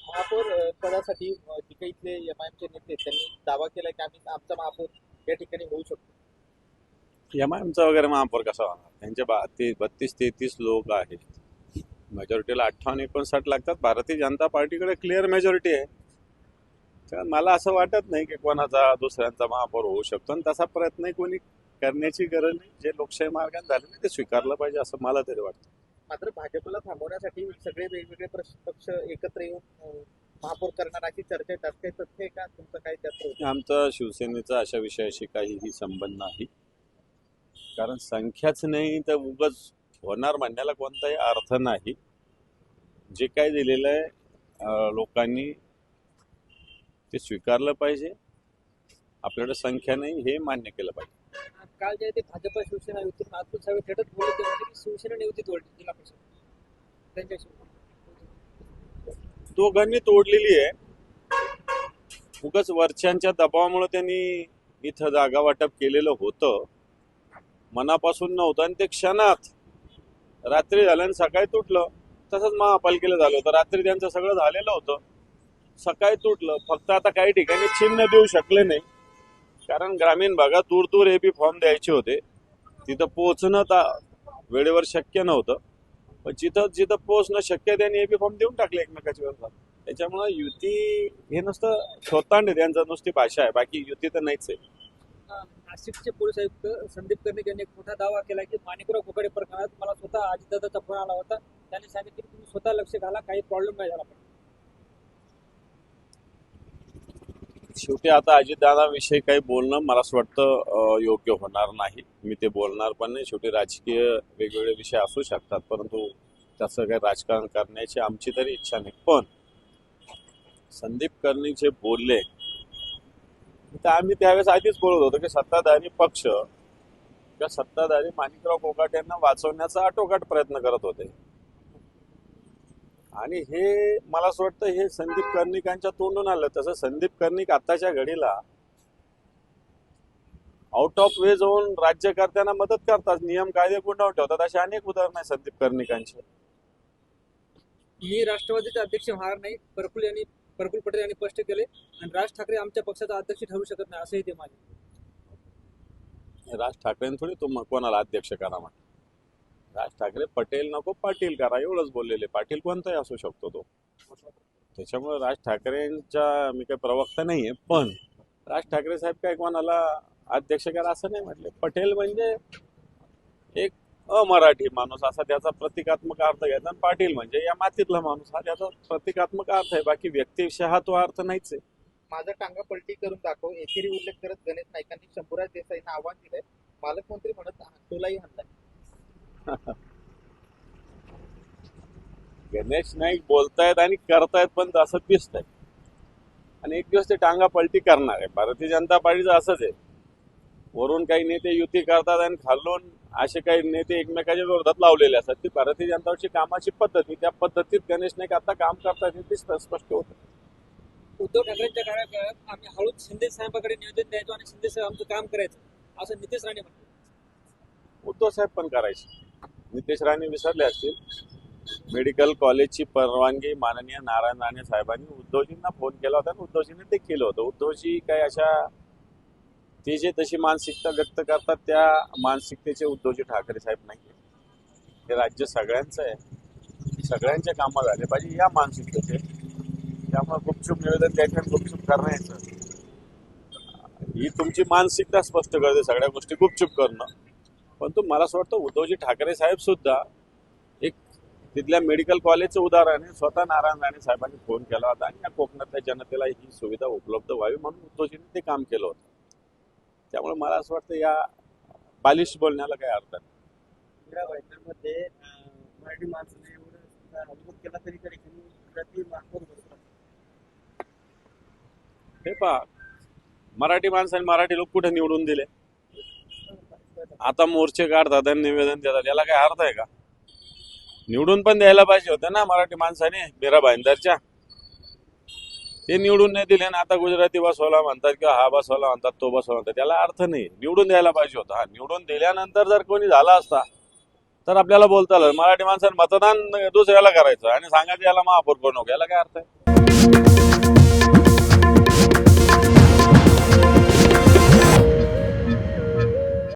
महापौर पदासाठी जे काही इथले एमआयएमचे नेते आहेत, त्यांनी दावा केलाय की आम्ही आमचा महापौर या ठिकाणी होऊ शकतो. एमआयएमचा वगैरे महापौर कसा होणार? त्यांचे 32-33 लोक आहेत, मेजॉरिटीला 58-59 लागतात. भारतीय जनता पार्टीकडे क्लिअर मेजॉरिटी आहे. तर मला असं वाटत नाही की कोणाचा दुसऱ्यांचा महापौर होऊ शकतो, आणि तसा प्रयत्नही कोणी करण्याची गरज नाही. जे लोकशाही मार्गाने झाले ते स्वीकारलं पाहिजे असं मला तरी वाटतं. मात्र भाजपला थांबवण्यासाठी सगळे वेगवेगळे पक्ष एकत्र येऊन महापौर करणार अशी चर्चा आहे. त्यात काही तथ्य आहे का? तुमचं काय त्यात? आमचा शिवसेनेचा अशा विषयाशी काहीही संबंध नाही. कारण संख्याच नाही तर उगाच होणार म्हणण्याला कोणताही अर्थ नाही. जे काय दिलेलं आहे लोकांनी ते स्वीकारलं पाहिजे. आपल्याकडे संख्या नाही हे मान्य केलं पाहिजे. काल जे ते भाजप शिवसेना युती नागपूर साहेब थेटच बोलले ते म्हणजे की शिवसेनेने युती तोडली जिल्हा परिषद त्यांच्याशी. दोघांनी तोडलेली आहे. उगाच वरच्यांच्या दबावामुळे त्यांनी इथं जागा वाटप केलेलं होतं, मनापासून नव्हतं, आणि ते क्षणात रात्री झालं आणि सकाळी तुटलं. तसंच महापालिकेला झालं होतं. रात्री त्यांचं सगळं झालेलं होतं, सकाळी तुटलं. फक्त आता काही ठिकाणी चिन्ह देऊ शकले नाही, कारण ग्रामीण भागात दूर दूर एबी फॉर्म द्यायचे होते. तिथं पोहोचणं वेळेवर शक्य नव्हतं. पण जिथं पोहोचणं शक्य आहे त्यांनी एबी फॉर्म देऊन टाकले एकमेकाच्या विरोधात. त्याच्यामुळे युती हे नुसतं स्वतःंड त्यांचं नुसती भाषा आहे, बाकी युती तर नाहीच आहे. नाशिकचे पोलीस आयुक्त संदीप कर्णिक यांनी एक मोठा दावा केला की माणिकराव कोकाटे प्रकरणात मला स्वतः अजितदादाचा फोन आला होता. त्यांनी सांगितलं की तुम्ही स्वतः लक्ष घाला, काही प्रॉब्लेम नाही झाला पाहिजे. शेवटी आता अजितदादाविषयी काही बोलणं मला असं वाटतं योग्य होणार नाही. मी ते बोलणार पण नाही. शेवटी राजकीय वेगवेगळे विषय असू शकतात, परंतु त्याचं काही राजकारण करण्याची आमची तरी इच्छा नाही. पण संदीप कर्णिक जे बोलले तर आम्ही त्यावेळेस आधीच बोलत होतो की सत्ताधारी पक्ष किंवा सत्ताधारी माणिकराव कोकाटे यांना वाचवण्याचा आटोकाट प्रयत्न करत होते. आणि हे मला असं वाटतं हे संदीप कर्णिकांच्या तोंडून आलं. तसं संदीप कर्णिक आत्ताच्या घडीला आउट ऑफ वे जाऊन राज्यकर्त्यांना मदत करतात, नियम कायदे गुंडाळून ठेवतात. अशी अनेक उदाहरणं आहेत संदीप कर्णिकांची. मी राष्ट्रवादीचे अध्यक्ष होणार नाही, प्रफुल्ल पटेल यांनी स्पष्ट केले. आणि राज ठाकरे आमच्या पक्षाचा अध्यक्ष ठरू शकत नाही असंही ते म्हणाले. राज ठाकरेंनी थोडी कोणाला अध्यक्ष करा म्हटलं. राज ठाकरे पटेल नको पाटील करा एवढंच बोललेले. पाटील कोणताही असू शकतो तो. त्याच्यामुळे राज ठाकरेंच्या मी काही प्रवक्ता नाहीये, पण राज ठाकरे साहेब काय कोणाला अध्यक्ष करा असं नाही म्हटले. पटेल म्हणजे एक अमराठी माणूस असा त्याचा प्रतिकात्मक अर्थ घ्यायचा, आणि पाटील म्हणजे या मातीतला माणूस हा त्याचा प्रतिकात्मक अर्थ आहे. बाकी व्यक्तिविषय हा तो अर्थ नाहीच आहे. माझा टांगा पलटी करून दाखव एकेरी उल्लेख करत गणेश नाईकांनी शंभूराज देसाईंना आव्हान दिलंय. पालकमंत्री म्हणत तोलाही हल्लाय. गणेश नाईक बोलतायत आणि करतायत पण असं दिसतंय, आणि एक दिवस ते टांगा पलटी करणार आहे. भारतीय जनता पार्टीचं असंच आहे. वरून काही नेते युती करतात आणि खालून असे काही नेते एकमेकाच्या विरोधात लावलेले असतात. ती भारतीय जनताची कामाची पद्धती, त्या पद्धतीत गणेश नाईक आता काम करतात हे दिसतं, स्पष्ट होतं. उद्धव ठाकरेंच्या कार्यकाळात आम्ही हळूच शिंदे साहेबांकडे निवेदन द्यायचो आणि शिंदे साहेब आमचं काम करायचं असं नितेश राणे म्हणतात. उद्धव साहेब पण करायचे. नितेश राणे विसरले असतील. मेडिकल कॉलेजची परवानगी माननीय नारायण राणे साहेबांनी उद्धवजींना फोन केला होता आणि उद्धवजींनी ते केलं होतं. उद्धवजी काय अशा ते जे तशी मानसिकता व्यक्त करतात त्या मानसिकतेचे उद्धवजी ठाकरे साहेब नाही. हे राज्य सगळ्यांचं आहे, सगळ्यांचे कामं झाले पाहिजे या मानसिकतेचे. त्यामुळे गुपचूप निवेदन द्यायचं आणि गुपचूप करण्याचं ही तुमची मानसिकता स्पष्ट करते, सगळ्या गोष्टी गुपचूप करणं. परंतु मला असं वाटतं उद्धवजी ठाकरे साहेब सुद्धा एक तिथल्या मेडिकल कॉलेजचं उदाहरण आहे. स्वतः नारायण राणे साहेबांनी फोन केला होता आणि या कोकणातल्या जनतेला ही सुविधा उपलब्ध व्हावी म्हणून उद्धवजींनी ते काम केलं होतं. त्यामुळे मला असं वाटतं या बालिश बोलण्याला काही अर्थ नाही. मध्ये मराठी माणसाने एवढं अनुभव केला तरी महापौर बसला. हे पहा, मराठी माणसाने मराठी लोक कुठे निवडून दिले? आता मोर्चे काढतात आणि निवेदन देतात, याला काय अर्थ आहे का? निवडून पण द्यायला पाहिजे होतं ना मराठी माणसाने. मीरा भाईंदरच्या ते निवडून नाही दिले ना आता गुजराती बसवला म्हणतात किंवा हा बसवला म्हणतात तो बसवला म्हणतात. त्याला अर्थ नाही. निवडून द्यायला पाहिजे होता. हा निवडून दिल्यानंतर जर कोणी झाला असता तर आपल्याला बोलता आलं. मराठी माणसानं मतदान दुसऱ्याला करायचं आणि सांगायचं याला महापौर बनवू, याला काय अर्थ आहे?